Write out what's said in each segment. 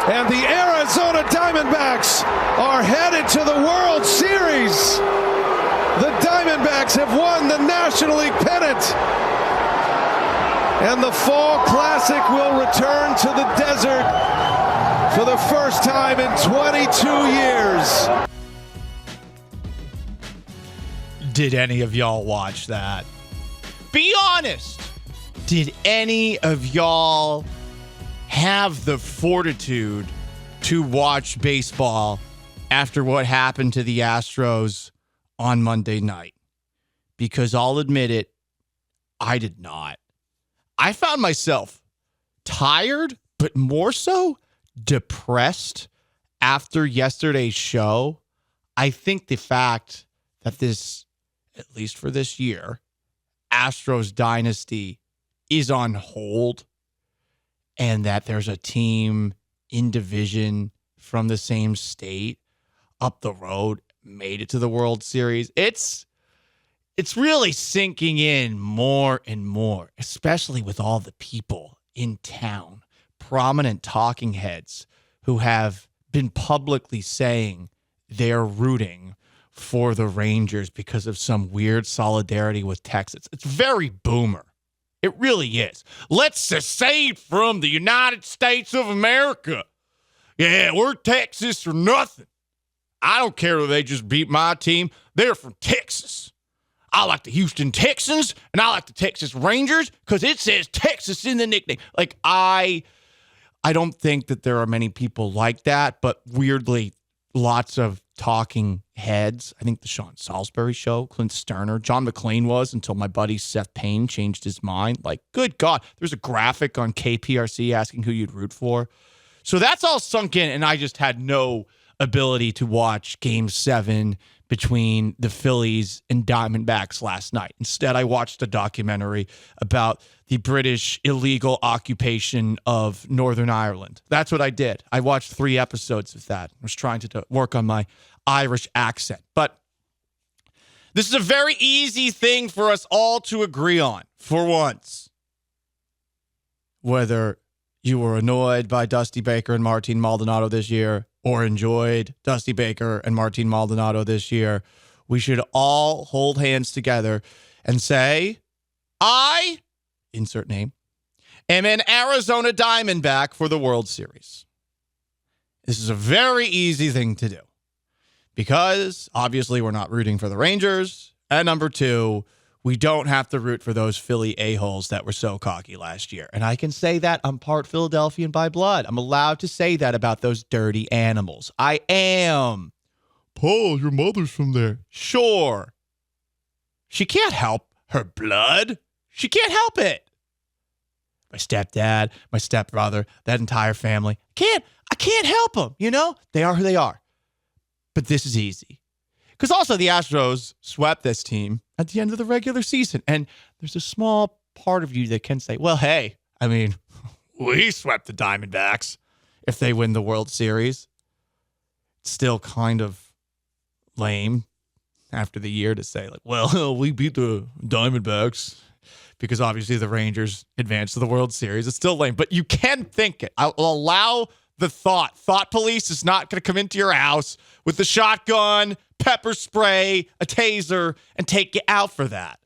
And the Arizona Diamondbacks are headed to the World Series. The Diamondbacks have won the National League pennant. And the Fall Classic will return to the desert for the first time in 22 years. Did any of y'all watch that? Be honest. Did any of y'all have the fortitude to watch baseball after what happened to the Astros on Monday night? Because I'll admit it, I did not. I found myself tired, but more so depressed after yesterday's show. I think the fact that this, at least for this year, Astros dynasty is on hold, and that there's a team in division from the same state up the road made it to the World Series. It's really sinking in more and more, especially with all the people in town, prominent talking heads who have been publicly saying they're rooting for the Rangers because of some weird solidarity with Texas. It's very boomer. It really is. Let's secede from the United States of America. Yeah, we're Texas or nothing. I don't care if they just beat my team. They're from Texas. I like the Houston Texans, and I like the Texas Rangers because it says Texas in the nickname. Like, I don't think that there are many people like that, but weirdly, lots of talking heads. I think the Sean Salisbury show, Clint Sterner, John McClane was until my buddy Seth Payne changed his mind. Like, good God, there's a graphic on KPRC asking who you'd root for. So that's all sunk in, and I just had no ability to watch Game 7 between the Phillies and Diamondbacks last night. Instead, I watched a documentary about the British illegal occupation of Northern Ireland. That's what I did. I watched 3 episodes of that. I was trying to work on my Irish accent. But this is a very easy thing for us all to agree on, for once. Whether you were annoyed by Dusty Baker and Martin Maldonado this year or enjoyed Dusty Baker and Martin Maldonado this year, we should all hold hands together and say, I, insert name, am an Arizona Diamondback for the World Series. This is a very easy thing to do because obviously we're not rooting for the Rangers. And number 2, we don't have to root for those Philly a-holes that were so cocky last year. And I can say that I'm part Philadelphian by blood. I'm allowed to say that about those dirty animals. I am. Paul, your mother's from there. Sure. She can't help her blood. She can't help it. My stepdad, my stepbrother, that entire family. I can't help them, you know? They are who they are. But this is easy. Because also the Astros swept this team at the end of the regular season. And there's a small part of you that can say, well, hey, I mean, we swept the Diamondbacks if they win the World Series. It's still kind of lame after the year to say, like, well, we beat the Diamondbacks because obviously the Rangers advanced to the World Series. It's still lame, but you can think it. I'll allow the thought. Thought police is not going to come into your house with a shotgun, pepper spray, a taser, and take you out for that.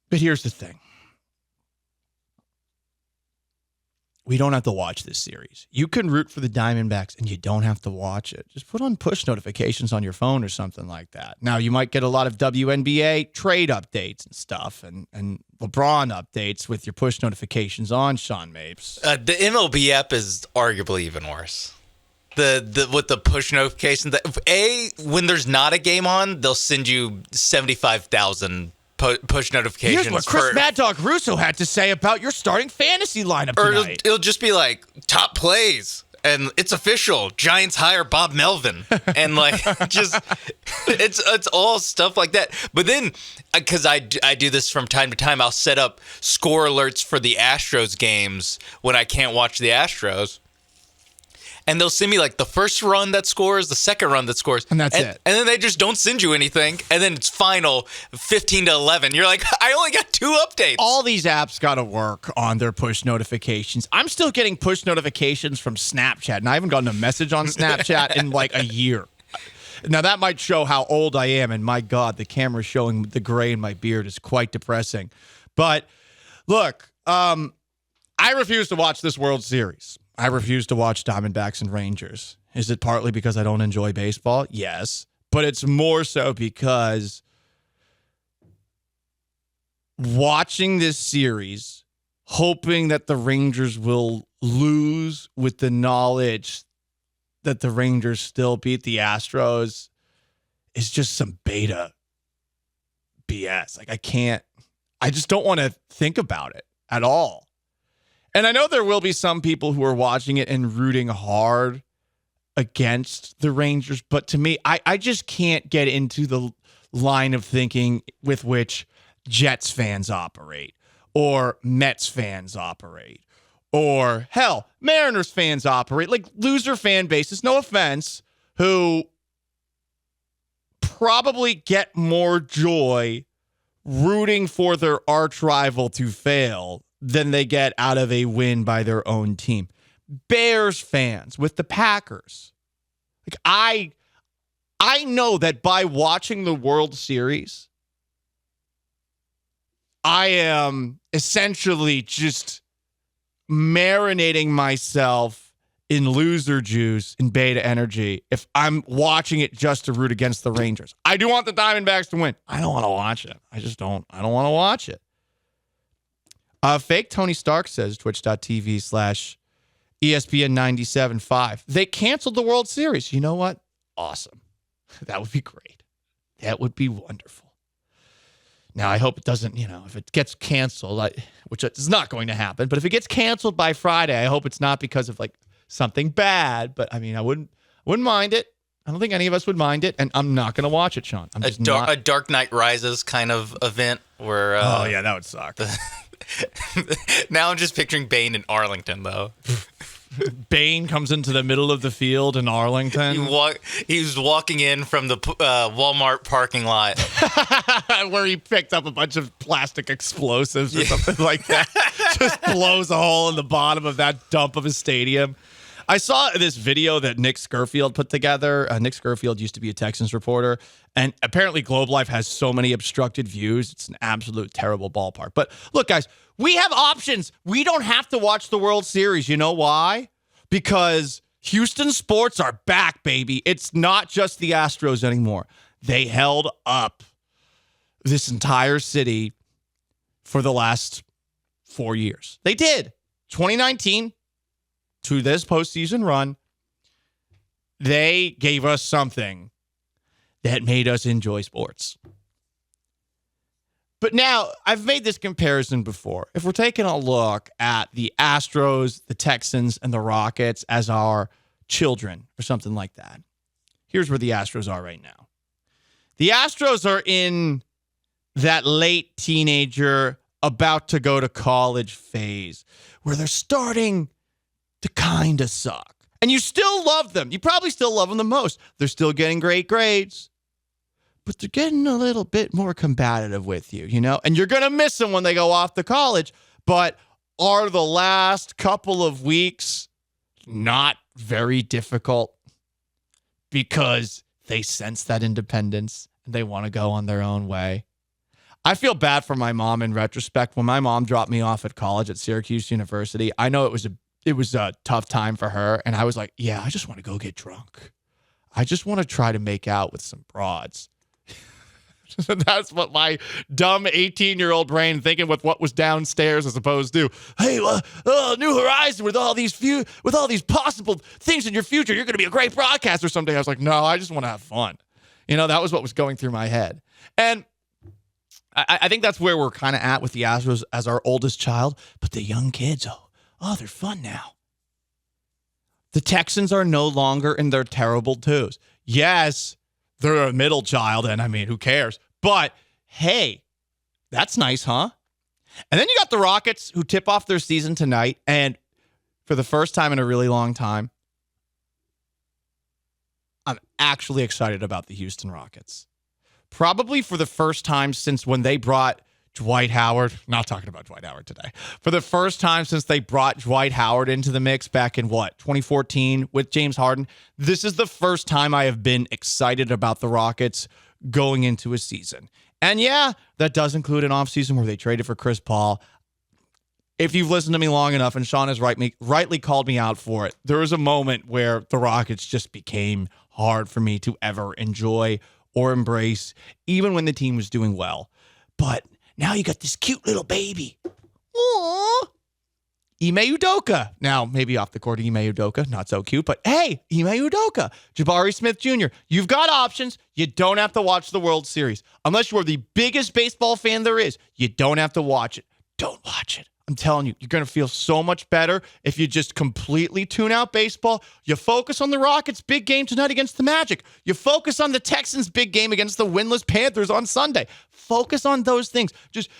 But here's the thing. We don't have to watch this series. You can root for the Diamondbacks and you don't have to watch it. Just put on push notifications on your phone or something like that. Now, you might get a lot of WNBA trade updates and stuff and LeBron updates with your push notifications on, Sean Mapes. The MLB app is arguably even worse. With the push notifications. When there's not a game on, they'll send you 75,000 push notifications. Here's what Chris Mad Dog Russo had to say about your starting fantasy lineup tonight. It'll just be like, top plays, and it's official. Giants hire Bob Melvin. And like, just, it's all stuff like that. But then, because I do this from time to time, I'll set up score alerts for the Astros games when I can't watch the Astros. and they'll send me like the first run that scores, the second run that scores, And that's it. And then they just don't send you anything, and then it's final 15-11. You're like, I only got 2 updates. All these apps got to work on their push notifications. I'm still getting push notifications from Snapchat, and I haven't gotten a message on Snapchat in like a year. Now, that might show how old I am, and my God, the camera showing the gray in my beard is quite depressing. But look, I refuse to watch this World Series. I refuse to watch Diamondbacks and Rangers. Is it partly because I don't enjoy baseball? Yes. But it's more so because watching this series, hoping that the Rangers will lose with the knowledge that the Rangers still beat the Astros, is just some beta BS. Like, I just don't want to think about it at all. And I know there will be some people who are watching it and rooting hard against the Rangers, but to me, I just can't get into the line of thinking with which Jets fans operate, or Mets fans operate, or hell, Mariners fans operate, like loser fan bases, no offense, who probably get more joy rooting for their arch rival to fail than they get out of a win by their own team. Bears fans with the Packers. Like, I know that by watching the World Series, I am essentially just marinating myself in loser juice and beta energy if I'm watching it just to root against the Rangers. I do want the Diamondbacks to win. I don't want to watch it. I don't want to watch it. Fake Tony Stark says, twitch.tv/ESPN 97.5. They canceled the World Series. You know what? Awesome. That would be great. That would be wonderful. Now, I hope it doesn't, if it gets canceled, which is not going to happen, but if it gets canceled by Friday, I hope it's not because of like something bad. But I mean, I wouldn't mind it. I don't think any of us would mind it, and I'm not going to watch it, Sean. I'm just a Dark Knight Rises kind of event where. Oh yeah, that would suck. Now I'm just picturing Bane in Arlington, though. Bane comes into the middle of the field in Arlington. He was walking in from the Walmart parking lot. Where he picked up a bunch of plastic explosives or something like that. Just blows a hole in the bottom of that dump of a stadium. I saw this video that Nick Scurfield put together. Nick Scurfield used to be a Texans reporter, and apparently Globe Life has so many obstructed views. It's an absolute terrible ballpark. But look, guys, we have options. We don't have to watch the World Series. You know why? Because Houston sports are back, baby. It's not just the Astros anymore. They held up this entire city for the last 4 years. They did. 2019 to this postseason run, they gave us something that made us enjoy sports. But now, I've made this comparison before. If we're taking a look at the Astros, the Texans, and the Rockets as our children or something like that, here's where the Astros are right now. The Astros are in that late teenager, about to go to college phase where they're starting to kind of suck. And you still love them. You probably still love them the most. They're still getting great grades, but they're getting a little bit more combative with you, And you're going to miss them when they go off to college. But are the last couple of weeks not very difficult because they sense that independence and they want to go on their own way? I feel bad for my mom in retrospect. When my mom dropped me off at college at Syracuse University, I know it was a tough time for her. And I was like, yeah, I just want to go get drunk. I just want to try to make out with some broads. That's what my dumb 18-year-old brain thinking with what was downstairs as opposed to, hey, new horizon with all these possible things in your future. You're going to be a great broadcaster someday. I was like, no, I just want to have fun. That was what was going through my head. And I think that's where we're kind of at with the Astros as our oldest child. But the young kids, they're fun now. The Texans are no longer in their terrible twos. Yes, they're a middle child, and I mean, who cares? But, hey, that's nice, huh? And then you got the Rockets, who tip off their season tonight, and for the first time in a really long time, actually excited about the Houston Rockets. Probably for the first time since when they brought Dwight Howard, not talking about Dwight Howard today, for the first time since they brought Dwight Howard into the mix back in 2014 with James Harden, this is the first time I have been excited about the Rockets going into a season. And yeah, that does include an offseason where they traded for Chris Paul. If you've listened to me long enough, and Sean has rightly called me out for it, there was a moment where the Rockets just became hard for me to ever enjoy or embrace, even when the team was doing well. But now you got this cute little baby. Aww. Ime Udoka. Now, maybe off the court, Ime Udoka, not so cute, but hey, Ime Udoka, Jabari Smith Jr., you've got options. You don't have to watch the World Series. Unless you are the biggest baseball fan there is, you don't have to watch it. Don't watch it. I'm telling you, you're going to feel so much better if you just completely tune out baseball. You focus on the Rockets' big game tonight against the Magic. You focus on the Texans' big game against the winless Panthers on Sunday. Focus on those things.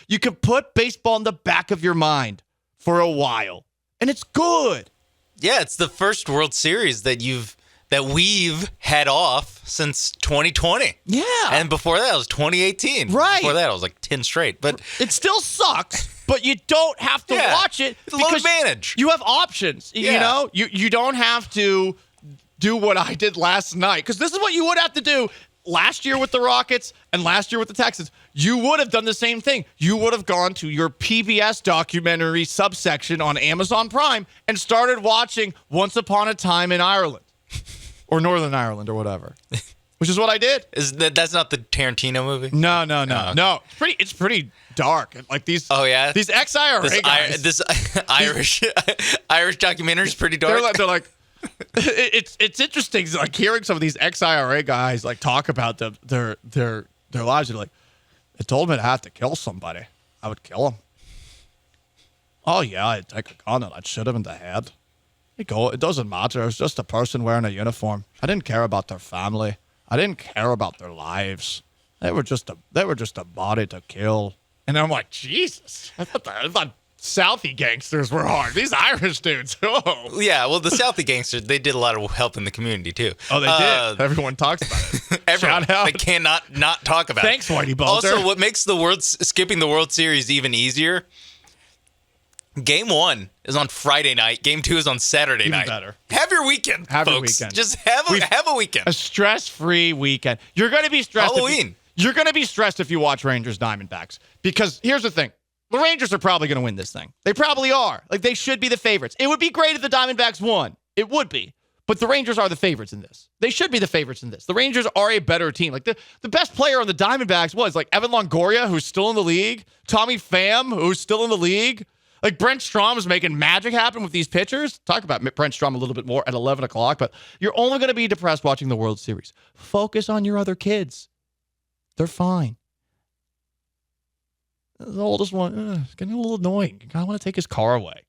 You can put baseball in the back of your mind for a while, and it's good. Yeah, it's the first World Series that we've had off since 2020. Yeah. And before that, it was 2018. Right. Before that, it was like 10 straight. But it still sucks. But you don't have to watch it. It's a low advantage. You have options. Yeah. You know, you don't have to do what I did last night. Because this is what you would have to do last year with the Rockets and last year with the Texans. You would have done the same thing. You would have gone to your PBS documentary subsection on Amazon Prime and started watching Once Upon a Time in Ireland. Or Northern Ireland or whatever. Which is what I did. That's not the Tarantino movie? No. No. It's pretty dark. Like these. Oh yeah. These ex-IRA guys. This Irish documentary is pretty dark. They're like it's interesting. Like hearing some of these ex-IRA guys like talk about their lives. They're like, they told me to have to kill somebody. I would kill him. Oh yeah, I'd take a gun and I'd shoot him in the head. It doesn't matter. It was just a person wearing a uniform. I didn't care about their family. I didn't care about their lives. They were just a body to kill. And I'm like, Jesus. I thought Southie gangsters were hard. These Irish dudes. Oh. Yeah, well, the Southie gangsters, they did a lot of help in the community too. Oh, they did. Everyone talks about it. Everyone. Shout out. They cannot not talk about Thanks, it. Whitey Balter. Also, what makes skipping the World Series even easier? Game 1 is on Friday night. Game 2 is on Saturday night. Better. Have your weekend, Have folks. your weekend. Just have a weekend. A stress-free weekend. You're going to be stressed. Halloween. You're going to be stressed if you watch Rangers Diamondbacks. Because here's the thing. The Rangers are probably going to win this thing. They probably are. Like, they should be the favorites. It would be great if the Diamondbacks won. It would be. But the Rangers are the favorites in this. They should be the favorites in this. The Rangers are a better team. Like, the best player on the Diamondbacks was, like, Evan Longoria, who's still in the league. Tommy Pham, who's still in the league. Like, Brent Strom is making magic happen with these pitchers. Talk about Brent Strom a little bit more at 11 o'clock, but you're only going to be depressed watching the World Series. Focus on your other kids. They're fine. The oldest one, it's getting a little annoying. I kind of want to take his car away.